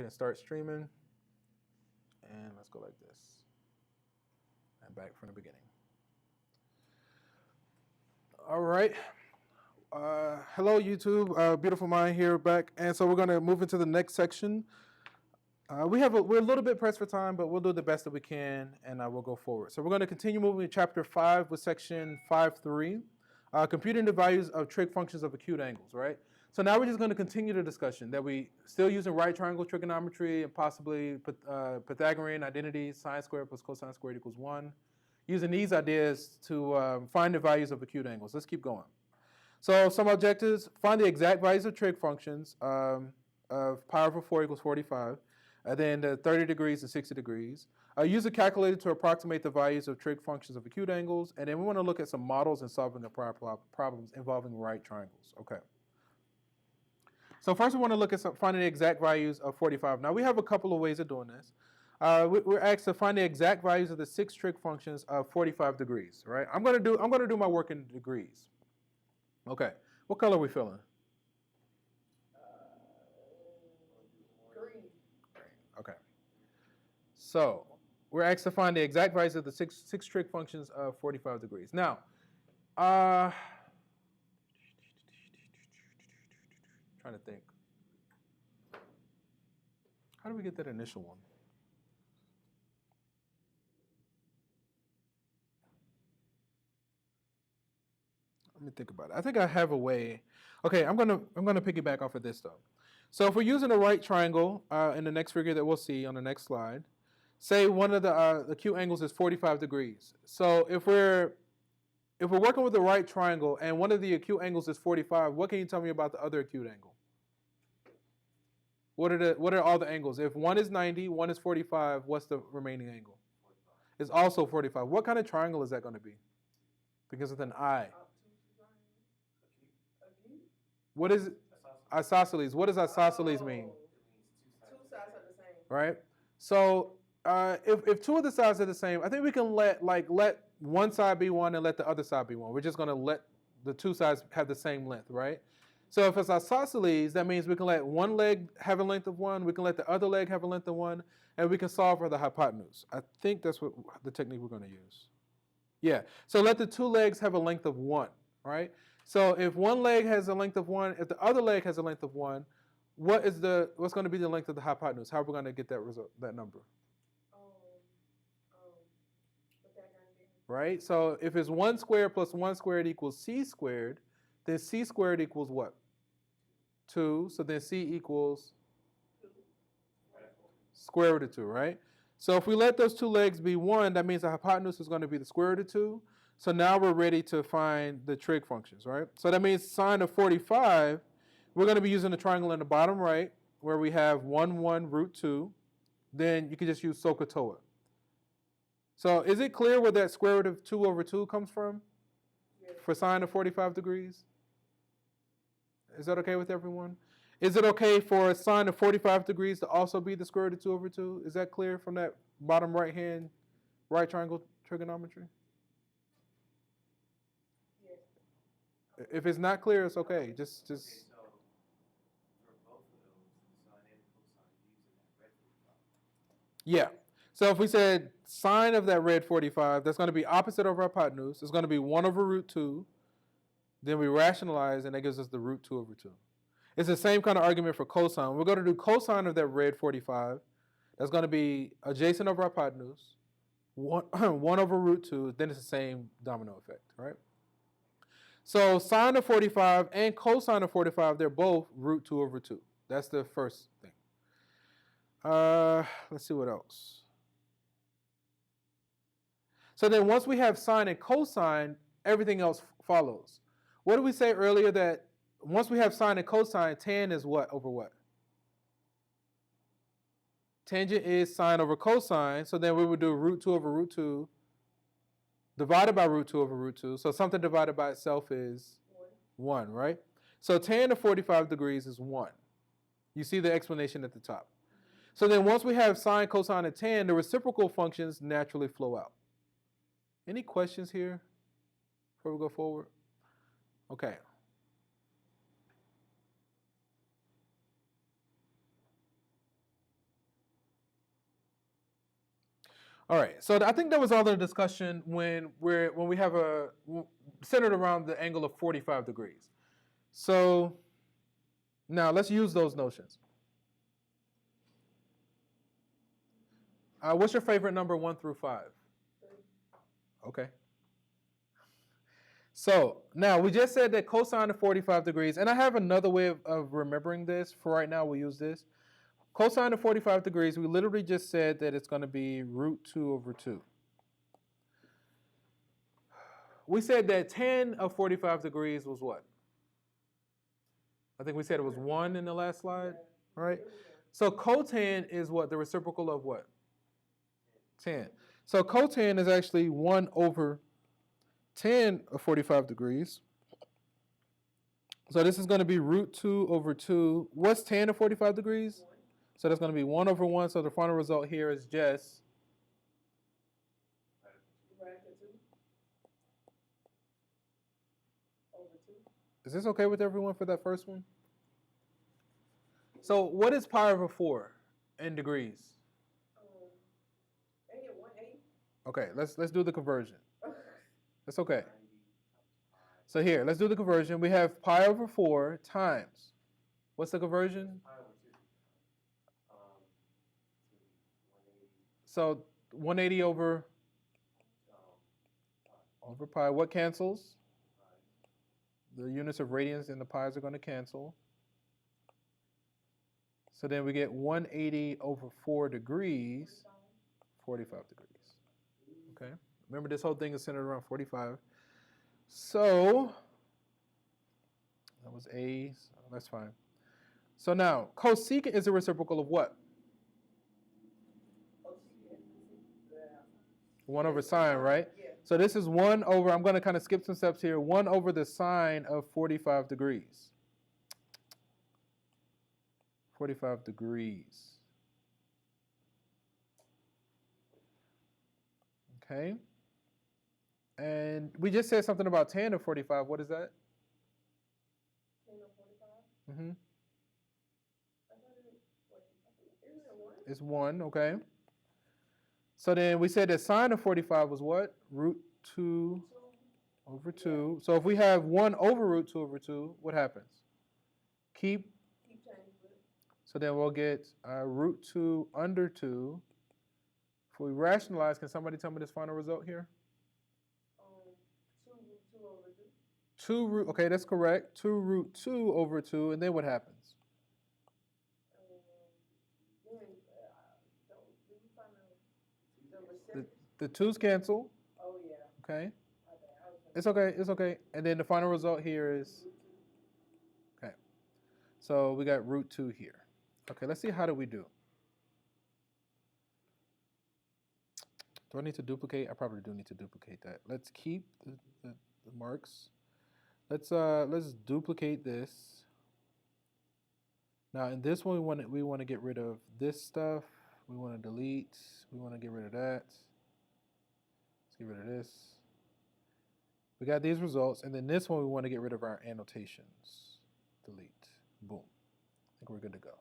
and start streaming. And let's go like this. And back from the beginning. All right. Hello, YouTube. Beautiful Mind here back. And so we're going to move into the next section. We're a little bit pressed for time, but we'll do the best that we can, and we'll go forward. So we're going to continue moving to Chapter 5 with Section 5.3, computing the values of trig functions of acute angles, right? So now we're just going to continue the discussion that we still using right triangle trigonometry and possibly Pythagorean identities, sine squared plus cosine squared equals 1, using these ideas to find the values of acute angles. Let's keep going. So some objectives: find the exact values of trig functions of pi over 4 equals 45, and then the 30 degrees and 60 degrees. Use a calculator to approximate the values of trig functions of acute angles, and then we want to look at some models and solving the problems involving right triangles. Okay. So first we want to look at finding the exact values of 45. Now we have a couple of ways of doing this. We're asked to find the exact values of the 6 trig functions of 45 degrees, right? I'm gonna do my work in degrees. Okay. What color are we feeling? Green. Okay. So we're asked to find the exact values of the six trig functions of 45 degrees. Now, trying to think. How do we get that initial one? Let me think about it. I think I have a way. Okay, I'm gonna piggyback off of this though. So if we're using a right triangle in the next figure that we'll see on the next slide, say one of the acute angles is 45 degrees. So if we're working with the right triangle and one of the acute angles is 45, what can you tell me about the other acute angle? What are all the angles? If one is 90, one is 45, what's the remaining angle? 45. It's also 45. What kind of triangle is that going to be? Because with an I. What is isosceles? What does isosceles mean? Two sides are the same. Right. So if two of the sides are the same, I think we can let one side be 1 and let the other side be 1. We're just going to let the two sides have the same length, right? So if it's isosceles, that means we can let one leg have a length of 1, we can let the other leg have a length of 1, and we can solve for the hypotenuse. I think that's what the technique we're going to use. Yeah. So let the two legs have a length of 1, right? So if one leg has a length of 1, if the other leg has a length of 1, what's going to be the length of the hypotenuse? How are we going to get that result, that number? Right? So if it's 1 squared plus 1 squared equals c squared, then c squared equals what? 2. So then c equals square root of 2, right? So if we let those two legs be 1, that means the hypotenuse is going to be the square root of 2. So now we're ready to find the trig functions, right? So that means sine of 45, we're going to be using the triangle in the bottom right, where we have 1 root 2. Then you can just use SOHCAHTOA. So is it clear where that square root of 2 over 2 comes from? Yes. For sine of 45 degrees? Is that okay with everyone? Is it okay for sine of 45 degrees to also be the square root of 2 over 2? Is that clear from that bottom right triangle trigonometry? Yes. If it's not clear, it's okay. Just. Okay, so for both of those, sine and cosine using that red 45. Yeah. So if we said sine of that red 45, that's going to be opposite of our hypotenuse. It's going to be 1 over root 2. Then we rationalize, and that gives us the root 2 over 2. It's the same kind of argument for cosine. We're going to do cosine of that red 45. That's going to be adjacent over hypotenuse, 1 over root 2. Then it's the same domino effect, right? So sine of 45 and cosine of 45, they're both root 2 over 2. That's the first thing. Let's see what else. So then once we have sine and cosine, everything else follows. What did we say earlier that once we have sine and cosine, tan is what over what? Tangent is sine over cosine. So then we would do root 2 over root 2 divided by root 2 over root 2. So something divided by itself is 1, right? So tan of 45 degrees is 1. You see the explanation at the top. So then once we have sine, cosine, and tan, the reciprocal functions naturally flow out. Any questions here before we go forward? Okay. All right. So I think that was all the discussion when we have centered around the angle of 45 degrees. So now let's use those notions. What's your favorite number 1 through 5? 3. Okay. So now we just said that cosine of 45 degrees, and I have another way of remembering this. For right now, we'll use this. Cosine of 45 degrees, we literally just said that it's going to be root 2 over 2. We said that tan of 45 degrees was what? I think we said it was 1 in the last slide, right? So cotan is what? The reciprocal of what? Tan. So cotan is actually 1 over tan of 45 degrees. So this is going to be root 2 over 2. What's tan of 45 degrees? So that's going to be 1 over 1. So the final result here is just Radical 2 over 2. Is this okay with everyone for that first one? So what is pi over 4 in degrees? Ain't it 1/8? Okay, let's do the conversion. That's okay. So here, let's do the conversion. We have pi over 4 times. What's the conversion? So 180 over pi. What cancels? The units of radians and the pi's are going to cancel. So then we get 180 over 4 degrees, 45 degrees. Okay. Remember, this whole thing is centered around 45. So that was A. So that's fine. So now, cosecant is a reciprocal of what? 1 over sine, right? Yeah. So this is 1 over, I'm going to kind of skip some steps here, 1 over the sine of 45 degrees. 45 degrees. Okay. And we just said something about tan of 45. What is that? Tan of 45? Mm-hmm. I thought isn't it 1? It's 1, okay. So then we said that sine of 45 was what? Root 2 over 2. So if we have 1 over root 2 over 2, what happens? Keep changing it. So then we'll get root 2 under 2. If we rationalize, can somebody tell me this final result here? 2 root 2 over 2. 2 root, okay, that's correct. 2 root 2 over 2, and then what happens? The 2's cancel. Oh, yeah. Okay. It's okay, it's okay. And then the final result here is, okay. So we got root 2 here. Okay, let's see how do we do. Do I need to duplicate? I probably do need to duplicate that. Let's keep the marks. Let's duplicate this. Now in this one we want to get rid of this stuff. We want to delete. We want to get rid of that. Let's get rid of this. We got these results, and then this one we want to get rid of our annotations. Delete. Boom. I think we're good to go.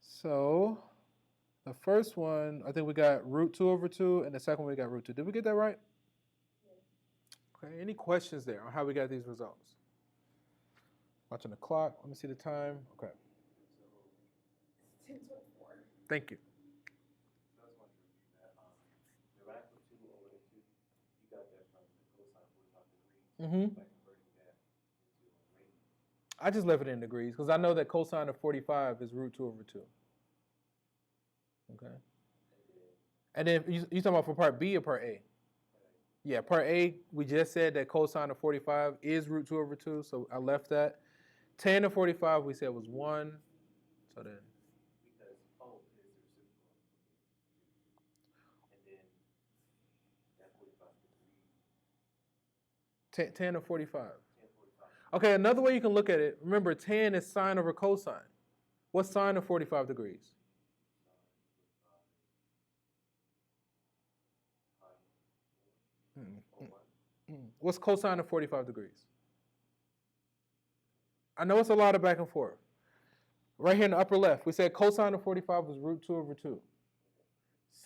So the first one, I think we got root 2 over 2, and the second one we got root 2. Did we get that right? Yeah. Okay, any questions there on how we got these results? Watching the clock. Let me see the time. Okay. It's 10:24. Thank you. So I just want to review that. The radical 2 over the 2, you got that from the cosine of 45 degrees. Mm-hmm. By converting that into radians. I just left it in degrees because I know that cosine of 45 is root 2 over 2. Okay. And then you talking about for part B or part A? Yeah, part A, we just said that cosine of 45 is root 2 over 2, so I left that. Tan of 45, we said was 1. So then. Because O is the reciprocal of and then that 45 degrees. Tan of 45. Tan 45. Okay, another way you can look at it, remember tan is sine over cosine. What's sine of 45 degrees? What's cosine of 45 degrees? I know it's a lot of back and forth. Right here in the upper left, we said cosine of 45 was root 2 over 2.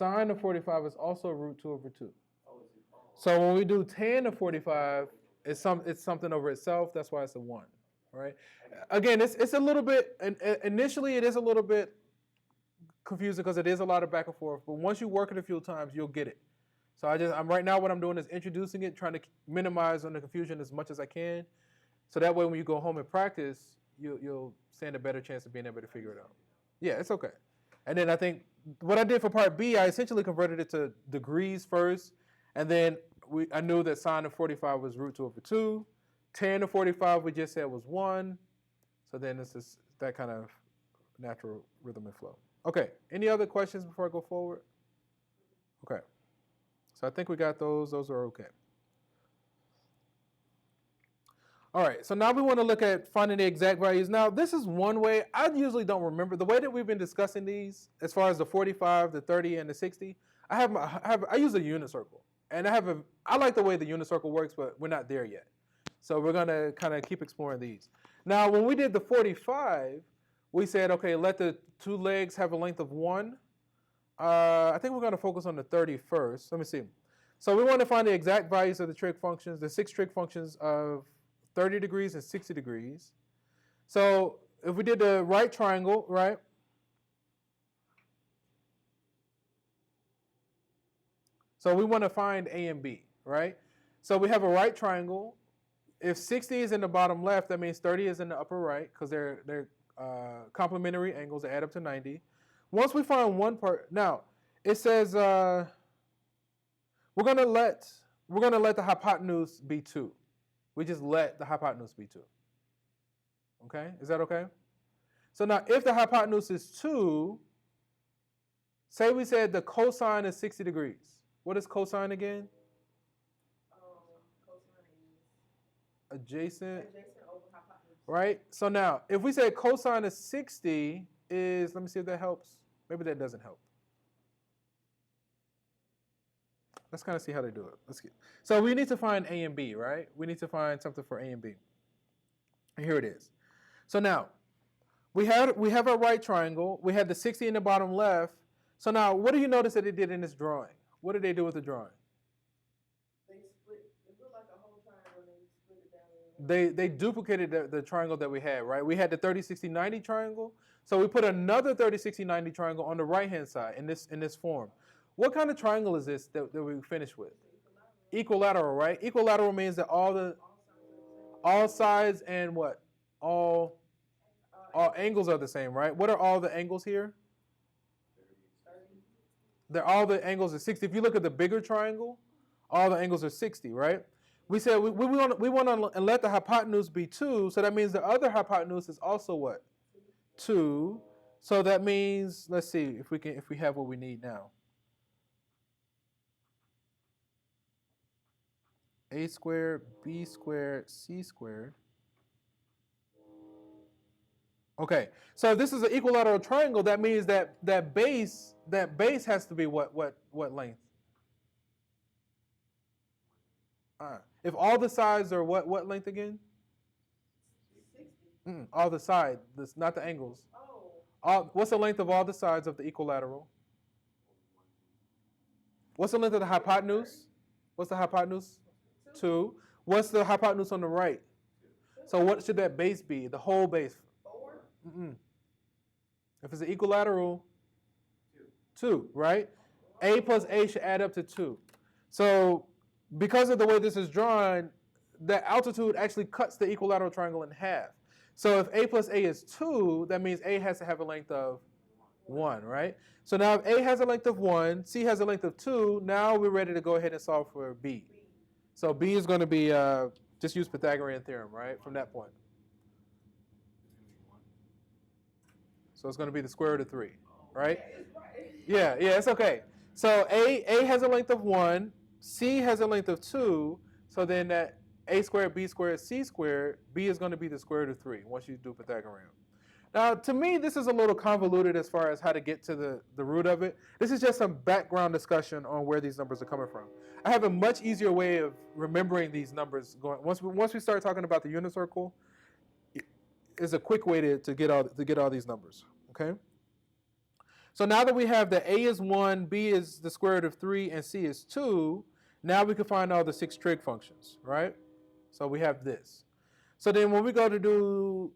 sine of 45 is also root 2 over 2. Oh, is it? Oh. So when we do tan of 45, it's something over itself. That's why it's a 1, right? Again, it's a little bit, initially it is a little bit confusing because it is a lot of back and forth. But once you work it a few times, you'll get it. So I'm right now what I'm doing is introducing it, trying to minimize on the confusion as much as I can. So that way when you go home and practice, you'll stand a better chance of being able to figure it out. Yeah, it's okay. And then I think what I did for part B, I essentially converted it to degrees first. And then I knew that sine of 45 was root 2 over 2. Tan of 45 we just said was 1. So then it's just that kind of natural rhythm and flow. Okay, any other questions before I go forward? Okay. So I think we got those. Those are okay. All right, so now we want to look at finding the exact values. Now, this is one way. I usually don't remember. The way that we've been discussing these, as far as the 45, the 30, and the 60, I use a unit circle. And I like the way the unit circle works, but we're not there yet. So we're going to kind of keep exploring these. Now, when we did the 45, we said, okay, let the two legs have a length of 1. I think we're going to focus on the 30 first. Let me see. So we want to find the exact values of the trig functions, the 6 trig functions of 30 degrees and 60 degrees. So if we did the right triangle, right? So we want to find A and B, right? So we have a right triangle. If 60 is in the bottom left, that means 30 is in the upper right because they're complementary angles that add up to 90. Once we find one part, now it says we're gonna let the hypotenuse be 2. We just let the hypotenuse be 2. Okay, is that okay? So now if the hypotenuse is 2, say we said the cosine is 60 degrees. What is cosine again? Cosine is Adjacent over hypotenuse. Right? So now, if we say cosine of 60 is, let me see if that helps. Maybe that doesn't help. Let's kind of see how they do it. So we need to find A and B, right? We need to find something for A and B. And here it is. So now, we have our right triangle. We had the 60 in the bottom left. So now, what do you notice that they did in this drawing? What did they do with the drawing? They look like a whole triangle and they split it down. They duplicated the triangle that we had, right? We had the 30, 60, 90 triangle. So we put another 30, 60, 90 triangle on the right-hand side in this form. What kind of triangle is this that we finished with? Equilateral, right? Equilateral means that all sides and what? All angles are the same, right? What are all the angles here? They're all the angles are 60. If you look at the bigger triangle, all the angles are 60, right? We said we want to let the hypotenuse be 2, so that means the other hypotenuse is also what? 2. So that means, let's see if we have what we need now. A squared, B squared, C squared. Okay, so if this is an equilateral triangle, that means that base has to be what length? If all the sides are what length again? 60. All the sides, not the angles. What's the length of all the sides of the equilateral? What's the length of the hypotenuse? What's the hypotenuse? 2. What's the hypotenuse on the right? So what should that base be? The whole base? 4. If it's an equilateral, 2, right? A plus A should add up to 2. So because of the way this is drawn, the altitude actually cuts the equilateral triangle in half. So if A plus A is 2, that means A has to have a length of 1, right? So now if A has a length of 1, C has a length of 2, now we're ready to go ahead and solve for B. So B is going to be, just use Pythagorean theorem, right, from that point. So it's going to be the square root of 3, right? Yeah, it's okay. So A has a length of 1, C has a length of 2, so then that A squared, B squared, C squared, B is going to be the square root of 3 once you do Pythagorean. Now, to me, this is a little convoluted as far as how to get to the root of it. This is just some background discussion on where these numbers are coming from. I have a much easier way of remembering these numbers going. Once we start talking about the unit circle, is a quick way to get all these numbers. Okay. So now that we have that A is 1, B is the square root of 3, and C is 2, now we can find all the 6 trig functions, right? So we have this. So then when we go to do,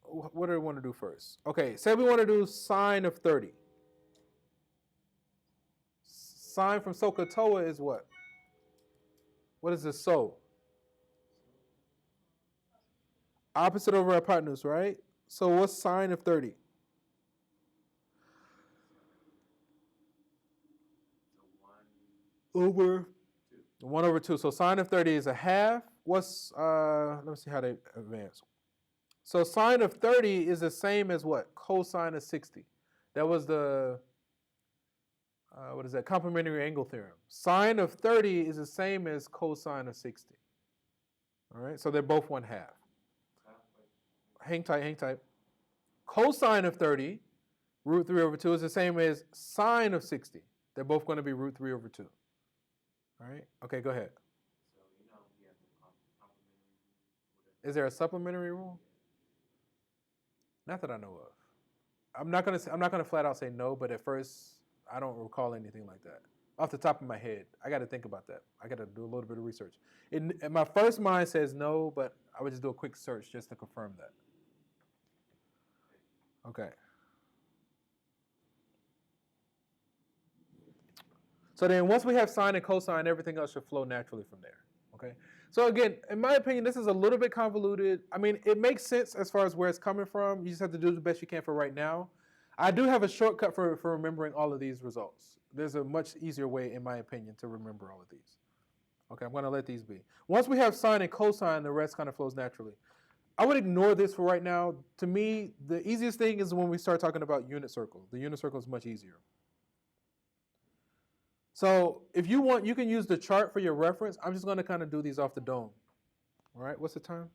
what do we want to do first? Okay, say we want to do sine of 30. Sine from SOHCAHTOA is what? What is the SO? Opposite over hypotenuse, right? So what's sine of 30? Over 1 over 2. So sine of 30 is a half. What's, let me see how they advance. So sine of 30 is the same as what? Cosine of 60. That was the, what is that? Complementary angle theorem. Sine of 30 is the same as cosine of 60. All right, so they're both 1/2. Hang tight, hang tight. Cosine of 30, root 3 over 2, is the same as sine of 60. They're both going to be root 3 over 2. All right, okay, go ahead. So, you know, we have the complementary rule. Is there a supplementary rule? Not that I know of. I'm not gonna flat out say no, but at first I don't recall anything like that off the top of my head. I got to think about that. I got to do a little bit of research. And my first mind says no, but I would just do a quick search just to confirm that. Okay. So then once we have sine and cosine, everything else should flow naturally from there. Okay. So again, in my opinion, this is a little bit convoluted. I mean, it makes sense as far as where it's coming from. You just have to do the best you can for right now. I do have a shortcut for remembering all of these results. There's a much easier way, in my opinion, to remember all of these. Okay, I'm going to let these be. Once we have sine and cosine, the rest kind of flows naturally. I would ignore this for right now. To me, the easiest thing is when we start talking about unit circle. The unit circle is much easier. So if you want, you can use the chart for your reference. I'm just going to kind of do these off the dome. All right, what's the time?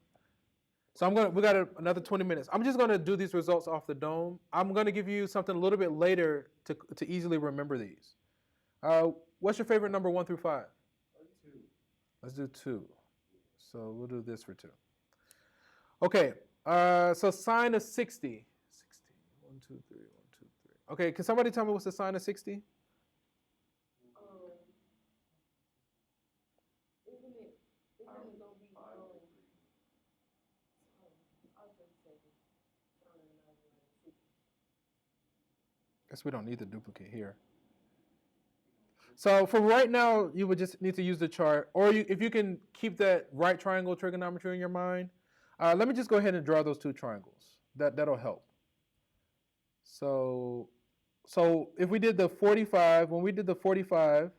So we got another 20 minutes. I'm just going to do these results off the dome. I'm going to give you something a little bit later to easily remember these. What's your favorite number 1 through 5? 2. Let's do 2. So we'll do this for 2. Okay, so sine of 60. 60. 1, 2, 3, 1, 2, 3. Okay, can somebody tell me what's the sine of 60? Isn't it gonna be Guess we don't need the duplicate here. So for right now, you would just need to use the chart, or if you can keep that right triangle trigonometry in your mind. Let me just go ahead and draw those 2 triangles. That'll help. So if we did the 45, when we did the 45,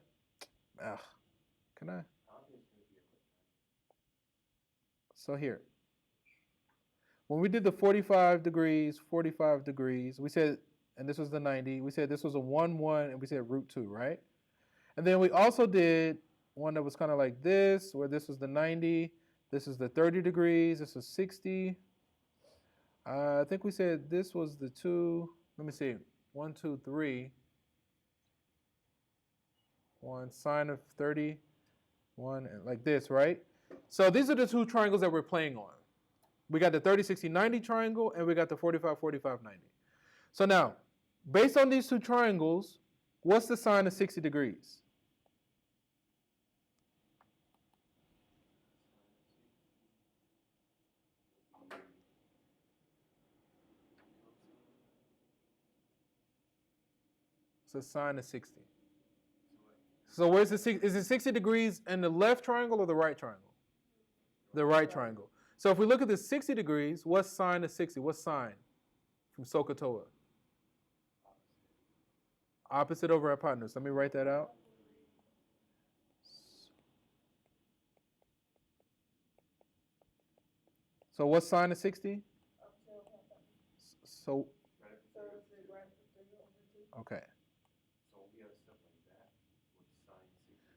can I? So here, when we did the 45 degrees, we said, and this was the 90, we said this was a 1, 1, and we said root 2, right? And then we also did one that was kind of like this, where this was the 90, this is the 30 degrees, this is 60. I think we said this was the 2, let me see, 1, 2, 3. 1 sine of 30, 1, and like this, right? So these are the 2 triangles that we're playing on. We got the 30, 60, 90 triangle, and we got the 45, 45, 90. So now, based on these 2 triangles, what's the sine of 60 degrees? So sine of 60. So where's the 60? Is it 60 degrees in the left triangle or the right triangle? The right triangle. So if we look at the 60 degrees, what's sine of 60? What's sine from SOHCAHTOA? Opposite over hypotenuse. Let me write that out. So what's sine of 60? So, okay.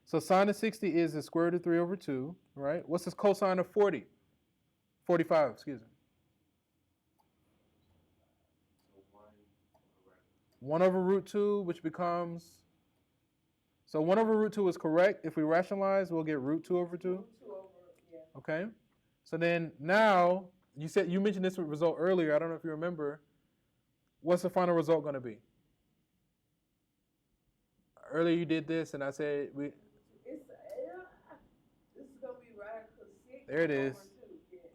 So sine of 60 is the square root of 3 over 2, right? What's the cosine of 40? 45, excuse me. 1 over root 2, which becomes, so 1 over root 2 is correct. If we rationalize, we'll get root 2 over 2. Okay. So then now, you mentioned this result earlier. I don't know if you remember. What's the final result going to be? Earlier you did this, and I said It's this is gonna be radical 6. There it is.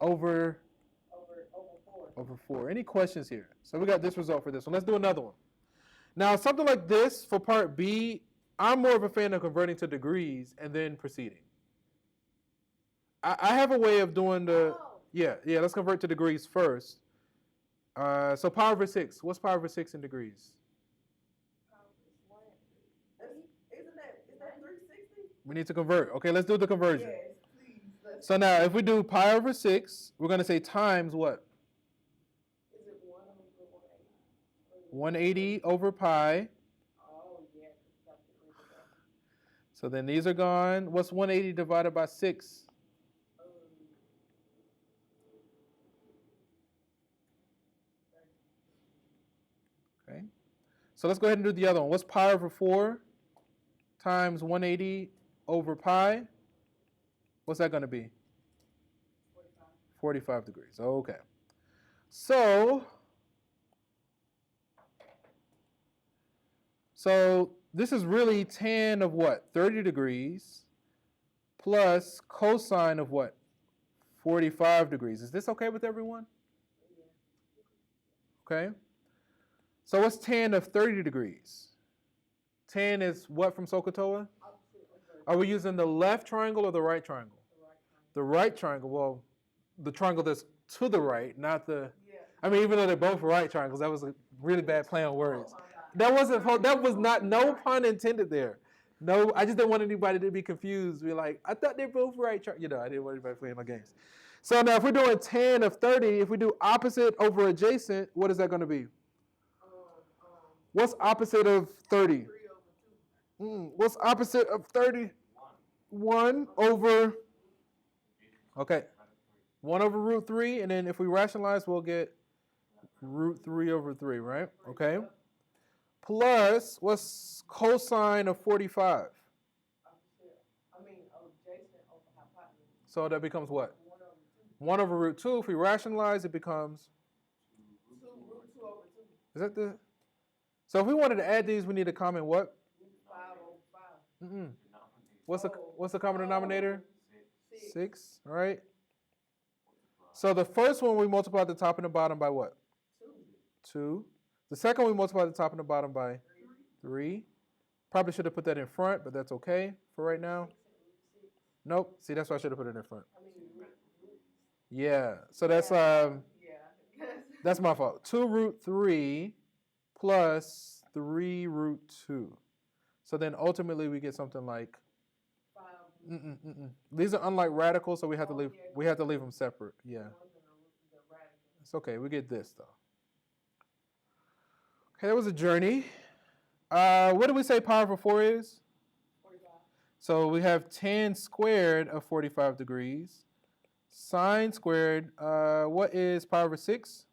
Over 2. Yeah. over Over 4. over 4. Any questions here? So we got this result for this one. Let's do another one. Now, something like this for part B, I'm more of a fan of converting to degrees and then proceeding. I have a way of doing the, yeah, let's convert to degrees first. So pi over 6. What's pi over 6 in degrees? Is that 360? We need to convert. Okay, let's do the conversion. Yes, please. So now, if we do pi over 6, we're going to say times what? Is it 1 over 180? 180 over pi. Oh, yeah. That's the original. So then these are gone. What's 180 divided by 6? Okay. So let's go ahead and do the other one. What's pi over 4 times 180 over pi? What's that going to be? 45 degrees. Okay. So this is really tan of what? 30 degrees plus cosine of what? 45 degrees. Is this okay with everyone? Okay. So what's tan of 30 degrees? Tan is what from SOHCAHTOA? Are we using the left triangle or the right triangle? The right triangle. Well, the triangle that's to the right, not the... I mean, even though they're both right triangles, that was a really bad play on words. That was not, no pun intended there. No, I just didn't want anybody to be confused. Be like, I thought they're both right. I didn't want anybody playing my games. So now if we're doing tan of 30, if we do opposite over adjacent, what is that going to be? What's opposite of 30? 3 over 2. What's opposite of 30? 1 over, okay, 1 over root 3, and then if we rationalize, we'll get root 3 over 3, right? Okay. Plus, what's cosine of 45? Adjacent over hypotenuse. So that becomes what? 1 over 2. 1 over root 2. If we rationalize, it becomes? 2 root 2 over 2. Is that the? So if we wanted to add these, we need a common what? 5 over 5. What's the common denominator? 6. 6, right? So the first one we multiply the top and the bottom by what? 2. The second one we multiply the top and the bottom by 3. Probably should have put that in front, but that's okay for right now. Nope. See, that's why I should have put it in front. Yeah. So that's that's my fault. 2 root 3 plus 3 root 2. So then ultimately we get something like 5. These are unlike radicals, so we have to leave them separate. Yeah. It's okay. We get this though. Okay, that was a journey. What did we say pi over 4 is? 45. So we have tan squared of 45 degrees. Sine squared, what is pi over 6?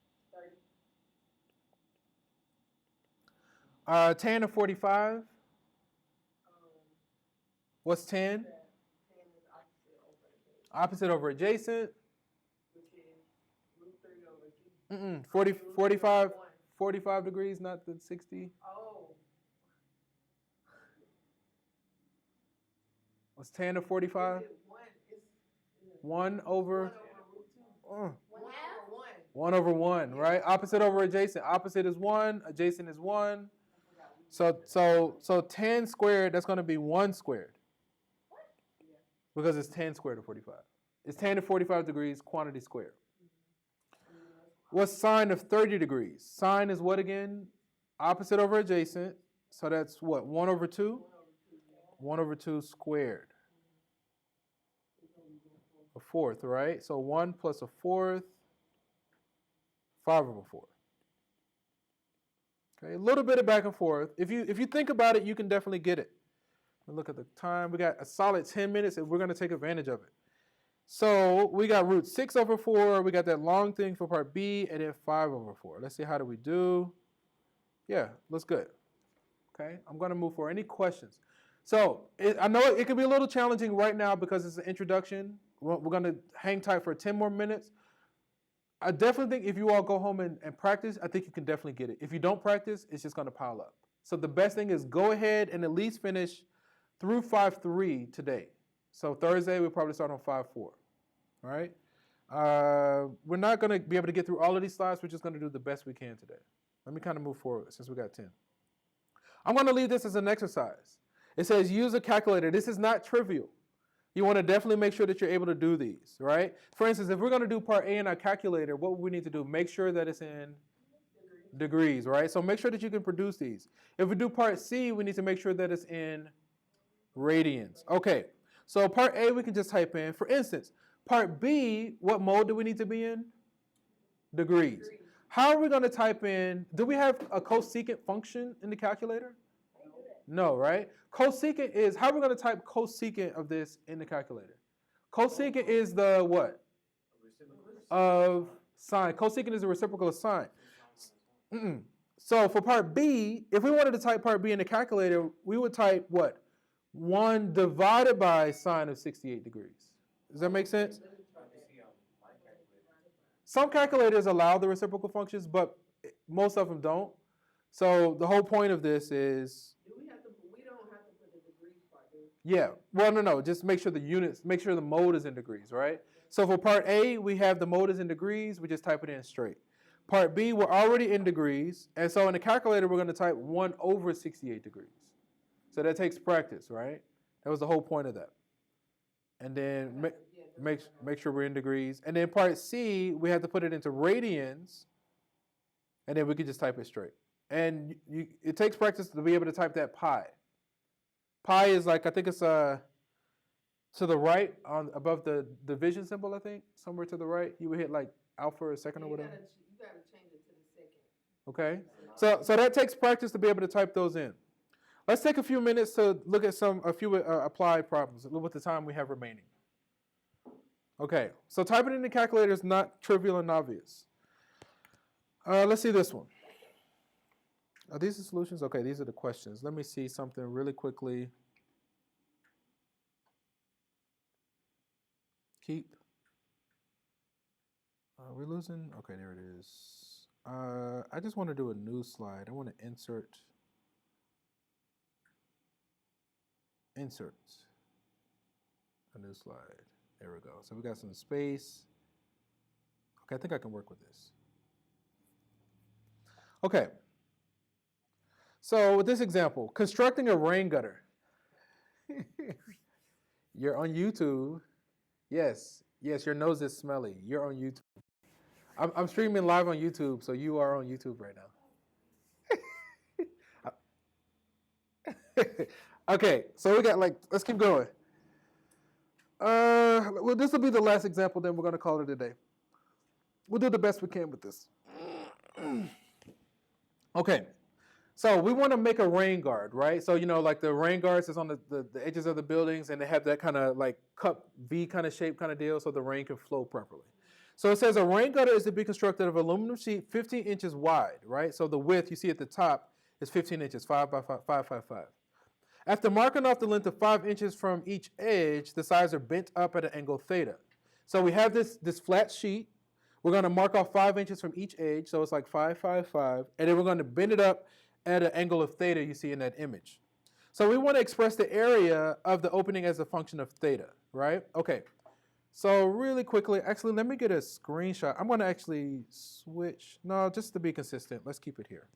30. Tan of 45. What's tan? Tan is opposite Opposite over over adjacent. adjacent. Which is root 3 over 2. 45 degrees, not the 60. Oh. What's tan of 45? 1 over? 1 over root 2. 1 over 1, right? Opposite over adjacent. Opposite is 1, adjacent is 1. So tan squared, that's going to be 1 squared. Because it's tan squared of 45. It's tan of 45 degrees, quantity squared. What's sine of 30 degrees? Sine is what again? Opposite over adjacent. So that's what? 1 over 2? 1 over 2 squared. A fourth, right? So 1 plus a fourth, 5 over 4. Okay, a little bit of back and forth. If you think about it, you can definitely get it. Look at the time. We got a solid 10 minutes and we're going to take advantage of it. So we got root 6 over 4. We got that long thing for part B and then 5 over 4. Let's see how do we do. Yeah, looks good. Okay, I'm going to move forward. Any questions? So I know it can be a little challenging right now because it's an introduction. We're going to hang tight for 10 more minutes. I definitely think if you all go home and practice, I think you can definitely get it. If you don't practice, it's just going to pile up. So the best thing is go ahead and at least finish through 5.3 today. So Thursday, we'll probably start on 5.4. All right? We're not going to be able to get through all of these slides. We're just going to do the best we can today. Let me kind of move forward since we got 10. I'm going to leave this as an exercise. It says use a calculator. This is not trivial. You want to definitely make sure that you're able to do these, right? For instance, if we're going to do part A in our calculator, what we need to do? Make sure that it's in degrees, right? So make sure that you can produce these. If we do part C, we need to make sure that it's in radians. Okay, so part A we can just type in. For instance, part B, what mode do we need to be in? Degrees. How are we going to type in, do we have a cosecant function in the calculator? No, right? Cosecant is, how are we going to type cosecant of this in the calculator? Cosecant is the what? Of sine. Cosecant is a reciprocal of sine. So for part B, if we wanted to type part B in the calculator, we would type what? 1 divided by sine of 68 degrees. Does that make sense? Some calculators allow the reciprocal functions, but most of them don't. So the whole point of this is... We don't have to put the degrees part, do we? Yeah. Well, no. Just make sure the units, make sure the mode is in degrees, right? So for part A, we have the mode is in degrees. We just type it in straight. Part B, we're already in degrees. And so in the calculator, we're going to type 1 over 68 degrees. So that takes practice, right? That was the whole point of that. And then make sure we're in degrees. And then part C, we have to put it into radians. And then we can just type it straight. And it takes practice to be able to type that pi. Pi is like, I think it's to the right, above the division symbol, I think. Somewhere to the right. You would hit like alpha or second or whatever. You gotta change it to the second. Okay. So that takes practice to be able to type those in. Let's take a few minutes to look at a few applied problems with the time we have remaining. Okay, so typing in the calculator is not trivial and obvious. Let's see this one. Are these the solutions? Okay, these are the questions. Let me see something really quickly. Keep. Are we losing? Okay, there it is. I just want to do a new slide. I want to insert a new slide. There we go. So we got some space. Okay, I think I can work with this. Okay. So with this example, constructing a rain gutter. You're on YouTube. Yes, your nose is smelly. You're on YouTube. I'm streaming live on YouTube, so you are on YouTube right now. Okay, so we got let's keep going. Well, this will be the last example, then we're going to call it a day. We'll do the best we can with this. Okay, so we want to make a rain guard, right? So, like the rain guards is on the edges of the buildings, and they have that kind of like cup V kind of shape kind of deal so the rain can flow properly. So it says a rain gutter is to be constructed of aluminum sheet 15 inches wide, right? So the width you see at the top is 15 inches, 5 by 5, 5, 5, 5. After marking off the length of 5 inches from each edge, the sides are bent up at an angle theta. So we have this flat sheet. We're going to mark off 5 inches from each edge, so it's like 5, 5, 5. And then we're going to bend it up at an angle of theta you see in that image. So we want to express the area of the opening as a function of theta, right? Okay. So really quickly, actually, let me get a screenshot. I'm going to actually switch. No, just to be consistent, let's keep it here.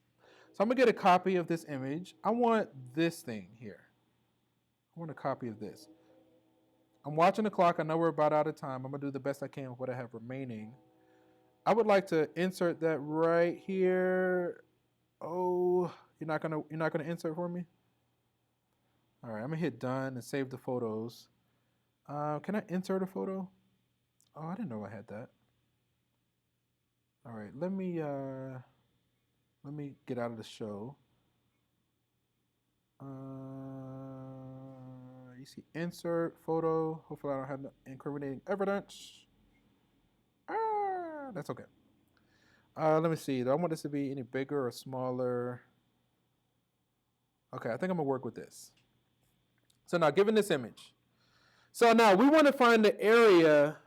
So I'm going to get a copy of this image. I want this thing here. I want a copy of this. I'm watching the clock. I know we're about out of time. I'm going to do the best I can with what I have remaining. I would like to insert that right here. Oh, you're not gonna insert for me? All right, I'm gonna hit done and save the photos. Can I insert a photo? Oh, I didn't know I had that. All right, let me get out of the show. You see insert photo. Hopefully I don't have no incriminating evidence. That's okay. Let me see. Do I want this to be any bigger or smaller? Okay, I think I'm gonna work with this. So now, given this image, so now we want to find the area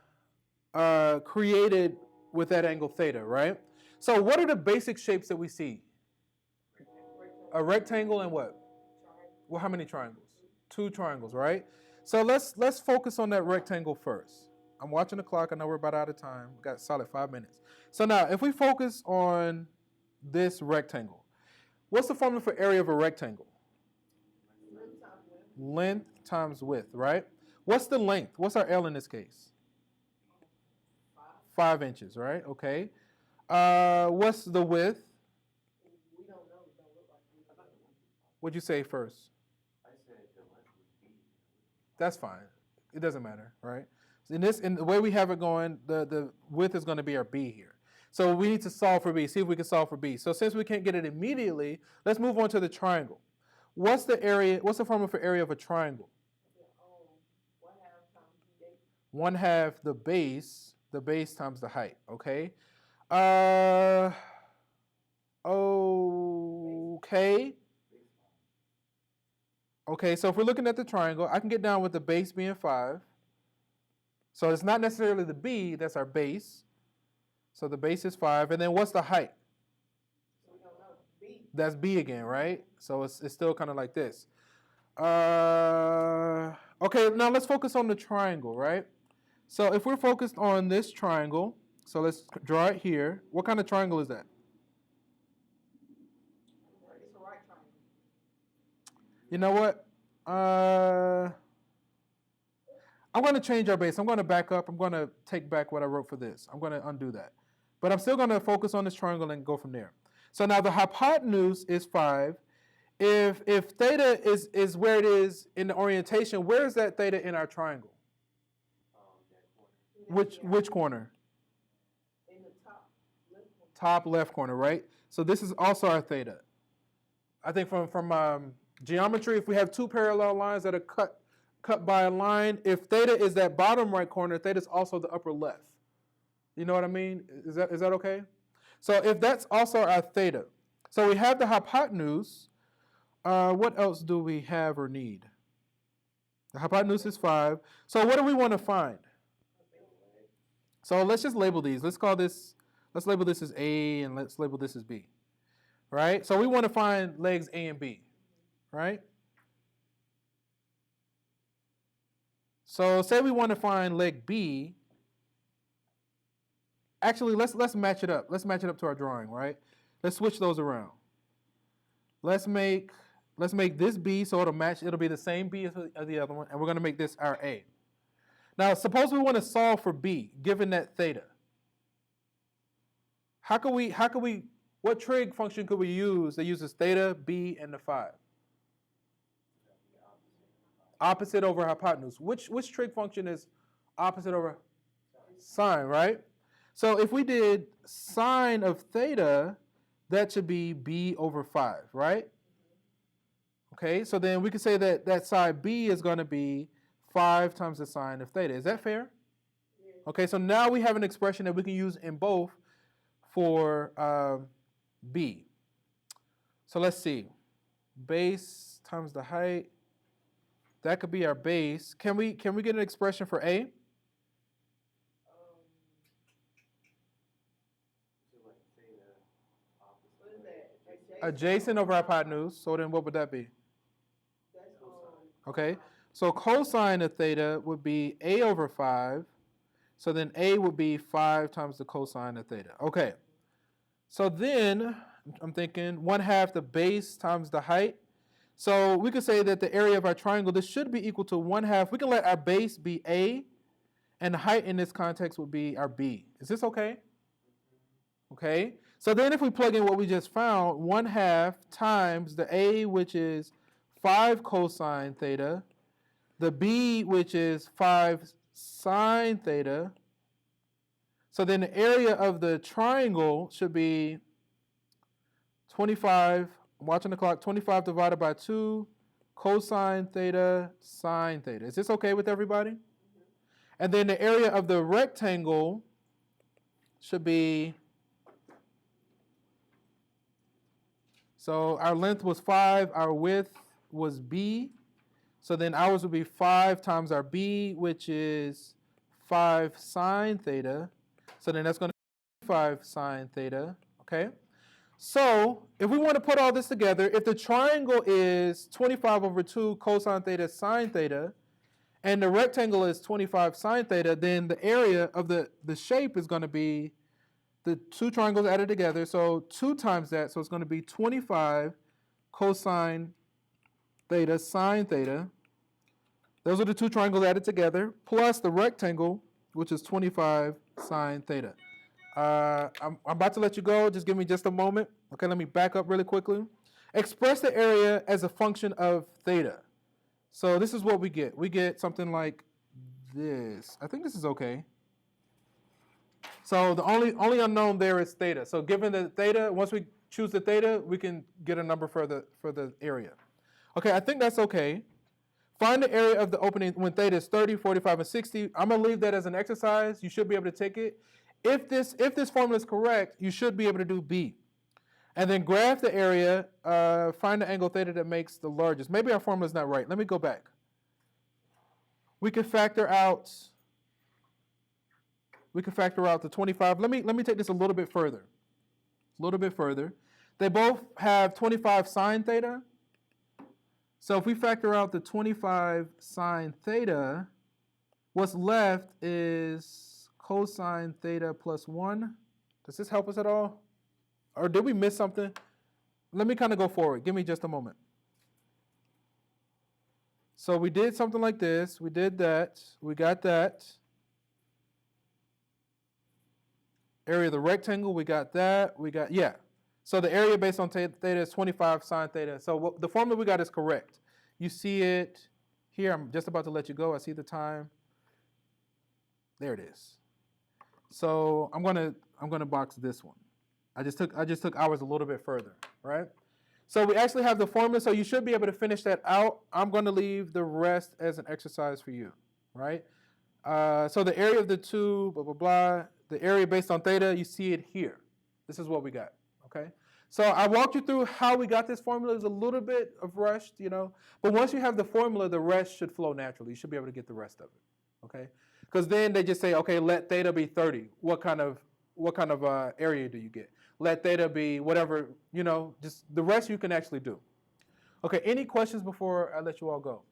created with that angle theta, right? So what are the basic shapes that we see? A rectangle and what? Well, how many triangles? 2 triangles, right? So let's focus on that rectangle first. I'm watching the clock. I know we're about out of time. We got solid 5 minutes. So now, if we focus on this rectangle, what's the formula for area of a rectangle? Length times width, right? What's the length? What's our L in this case? 5 inches, right? Okay. What's the width? We don't know. It don't look like it. What'd you say first? I said the length was B. That's fine. It doesn't matter, right? In the way we have it going, the width is going to be our B here. So we need to solve for B. See if we can solve for B. So since we can't get it immediately, let's move on to the triangle. What's the area? What's the formula for area of a triangle? 1/2 the base times the height. Okay. Okay. Okay, so if we're looking at the triangle, I can get down with the base being 5. So it's not necessarily the B, that's our base. So the base is 5. And then what's the height? We don't know. B. That's B again, right? So it's still kind of like this. Okay, now let's focus on the triangle, right? So if we're focused on this triangle, so let's draw it here. What kind of triangle is that? It's a right triangle. You know what? I'm going to change our base. I'm going to back up. I'm going to take back what I wrote for this. I'm going to undo that. But I'm still going to focus on this triangle and go from there. So now the hypotenuse is 5. If theta is where it is in the orientation, where is that theta in our triangle? That corner. Which corner? In the top left corner. Top left corner, right? So this is also our theta. I think from geometry, if we have 2 parallel lines that are cut by a line, if theta is that bottom right corner, theta is also the upper left. You know what I mean? Is that okay? So if that's also our theta, so we have the hypotenuse. What else do we have or need? The hypotenuse is 5. So what do we want to find? So let's just label these. Let's label this as A and let's label this as B. Right? So we want to find legs A and B. Right? So say we want to find leg B. Actually, let's match it up. Let's match it up to our drawing, right? Let's switch those around. Let's make this B so it'll match. It'll be the same B as the other one, and we're going to make this our A. Now, suppose we want to solve for B, given that theta. What trig function could we use that uses theta, B, and the 5? Opposite over hypotenuse. Which trig function is opposite over sine, right? So if we did sine of theta, that should be B over 5, right? Okay, so then we can say that side B is going to be 5 times the sine of theta. Is that fair? Yeah. Okay, so now we have an expression that we can use in both for B. So let's see. Base times the height. That could be our base. Can we get an expression for A? What is that? Adjacent over hypotenuse. So then what would that be? That's Okay. So cosine of theta would be A over 5. So then A would be 5 times the cosine of theta. Okay. So then I'm thinking 1/2 the base times the height. So we could say that the area of our triangle, this should be equal to 1/2. We can let our base be A, and the height in this context would be our B. Is this okay? Okay. So then if we plug in what we just found, 1/2 times the A, which is 5 cosine theta, the B, which is 5 sine theta. So then the area of the triangle should be 25, I'm watching the clock, 25 divided by 2 cosine theta sine theta. Is this okay with everybody? And then the area of the rectangle should be, so our length was 5, our width was B. So then ours would be 5 times our B, which is 5 sine theta. So then that's going to be 5 sine theta, okay? So if we want to put all this together, if the triangle is 25 over 2 cosine theta sine theta, and the rectangle is 25 sine theta, then the area of the shape is going to be the two triangles added together. So 2 times that, so it's going to be 25 cosine theta sine theta. Those are the two triangles added together, plus the rectangle, which is 25 sine theta. I'm about to let you go. Just give me just a moment. Okay, let me back up really quickly. Express the area as a function of theta. So this is what we get. We get something like this. I think this is okay. So the only unknown there is theta. So given the theta, once we choose the theta, we can get a number for the area. Okay, I think that's okay. Find the area of the opening when theta is 30, 45, and 60. I'm going to leave that as an exercise. You should be able to take it. If this formula is correct, you should be able to do B. And then graph the area, find the angle theta that makes the largest. Maybe our formula is not right. Let me go back. We can factor out the 25. Let me take this a little bit further. They both have 25 sine theta. So if we factor out the 25 sine theta, what's left is cosine theta plus 1. Does this help us at all? Or did we miss something? Let me kind of go forward. Give me just a moment. So we did something like this. We did that. We got that. Area of the rectangle, we got that. Yeah. So the area based on theta is 25 sine theta. So the formula we got is correct. You see it here. I'm just about to let you go. I see the time. There it is. So I'm gonna box this one. I just took ours a little bit further, right? So we actually have the formula, so you should be able to finish that out. I'm going to leave the rest as an exercise for you, right? So the area of the two, blah, blah, blah, the area based on theta, you see it here. This is what we got, okay? So I walked you through how we got this formula. There's a little bit of rushed, but once you have the formula, the rest should flow naturally. You should be able to get the rest of it, okay? Because then they just say, okay, let theta be 30. What kind of area do you get? Let theta be whatever, just the rest you can actually do. Okay, any questions before I let you all go?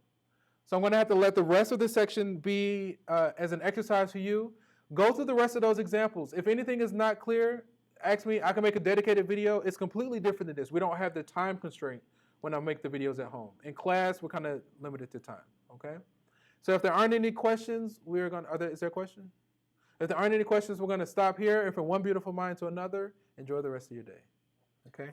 So I'm going to have to let the rest of this section be as an exercise for you. Go through the rest of those examples. If anything is not clear, ask me. I can make a dedicated video. It's completely different than this. We don't have the time constraint when I make the videos at home. In class, we're kind of limited to time, okay? So if there aren't any questions, is there a question? If there aren't any questions, we're going to stop here. And from one beautiful mind to another, enjoy the rest of your day. Okay?